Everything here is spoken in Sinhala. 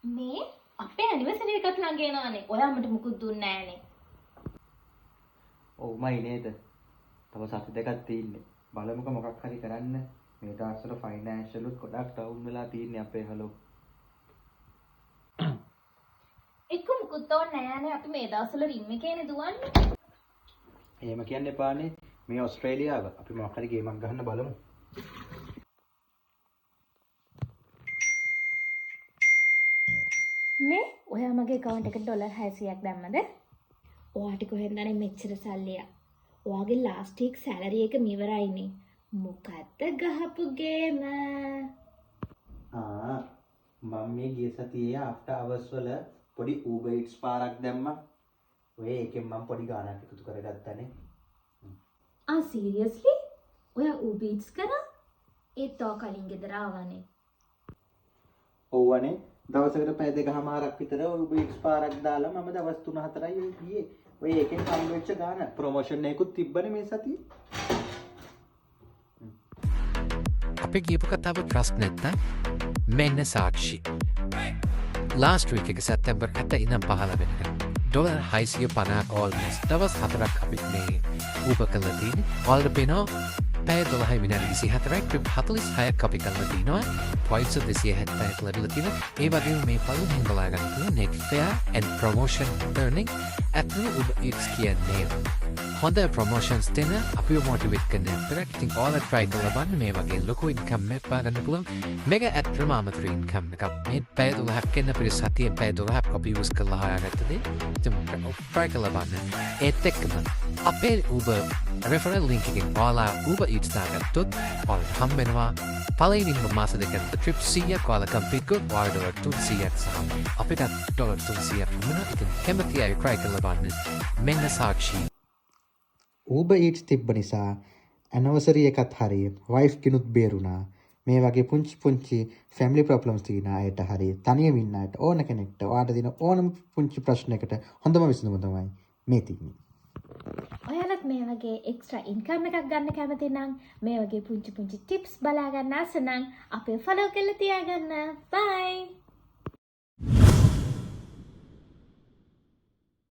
මේ අපේ ඇනිවර්සරි එකත් ළඟ එනවානේ. ඔයාමට මුකුත් දුන්නේ නැහනේ. ඔව්මයි නේද? තව සති දෙකක් තියෙන්නේ. බලමුක මොකක් හරි කරන්න. මේ දවස්වල ෆයිනෑන්ෂියල් උත් ගොඩක් ඩවුන් වෙලා තියෙන්නේ අපේ හලෝ. එක්ක මුකුත් ඕනේ නැහනේ. අපි මේ දවස්වල රිම් එකේනේ දුවන්නේ. එහෙම කියන්න එපානේ. මේ ඕස්ට්‍රේලියාව අපි මොකක් හරි ගේමක් ගහන්න බලමු. මේ ඔයා මගේ account එකට ඩොලර් 600ක් දැම්මද? ඔයාට කොහෙන්දනේ මෙච්චර සල්ලිය? ඔයාගේ last week salary එක මිවරයිනේ. මොකද්ද ගහපු ගේම? මම මේ ගිය සතියේ after hours වල පොඩි Uber Eats පාරක් දැම්මා. ඔය එකෙන් මම පොඩි ගාණක් එකතු කරගත්තානේ. seriously? ඔයා Uber Eats කරා? ඒත් තව කලින් ගෙදර ආවනේ. ඔව්වනේ. දවසකට පැය දෙකමාරක් විතර Uber Eats පාරක් දාලා මම දවස් 3-4යි ගියේ. ඔය එකෙන් කම් වෙච්ච ගාණ ප්‍රොමෝෂන් එකකුත් තිබ්බනේ මේ සතියේ. අපේ ගියපු කතාව ට්‍රස්ට් නැත්නම් මෙන්න සාක්ෂි. ලාස්ට් වීක් එක සැප්තැම්බර් 7 ඉඳන් 15 වෙනකන් ඩොලර් 650 ඕල්මෝස්ට් දවස් 4ක් අපි මේ Uber කරලා තියෙන්නේ. ඔයාලට පේනවා පැය 12 විනාඩි 24ක් ට්‍රිප් 46ක් අපි කරලා තිනවා. points 270ක් ලැබිලා තිනවා. ඒ වගේම මේ පළවෙනි බලා ගන්න තියෙන net fare and promotion earning at Uber Eats කියන්නේ හොඳ ප්‍රොමෝෂන්ස් දෙන අපිව මොටිවේට් කරන අපිට ඉතින් ඔයාලා try කරලා බලන්න මේ වගේ ලොකු ඉන්කම් එකක් පාගන්න පුළුවන්. මේක at ප්‍රමාණිත ඉන්කම් එකක්. මේ පැය 12ක් කියන අපිට සතියේ පැය 12ක් අපි යූස් කරලා හොයාගත්තද ඉතින් try කරලා බලන්න. ඒත් එක්කම අපේ Uber referral link එකෙන් ඔයාලා Uber Eats දාගත්තොත් ඔයාලට හම්බ වෙනවා පළවෙනිම මාස දෙකකට trip 100ක් ඔයාලා කම්ප්ලීට් කරොත් ඔයාලට $200ක් සහ අපිට $300ක් වෙනවා. ඉතින් කැමති අය try කරලා බලන්න. මෙන්න සාක්ෂි. Uber Eats තිබ්බ නිසා anniversary එකත් හරිය wife කිනුත් බේරුණා. මේ වගේ පුංචි family problems තියෙන අයට හරිය තනියම ඉන්න අයට ඕන කෙනෙක්ට ඔයාට දෙන ඕනම පුංචි ප්‍රශ්නයකට හොඳම විසඳුම තමයි මේ තියෙන්නේ. ඔයාලත් මේ වගේ එක්ස්ට්‍රා ඉන්කම් එකක් ගන්න කැමති නම් මේ වගේ පුංචි tips බලා ගන්න ආස නම් අපේ follow කරලා තියාගන්න. bye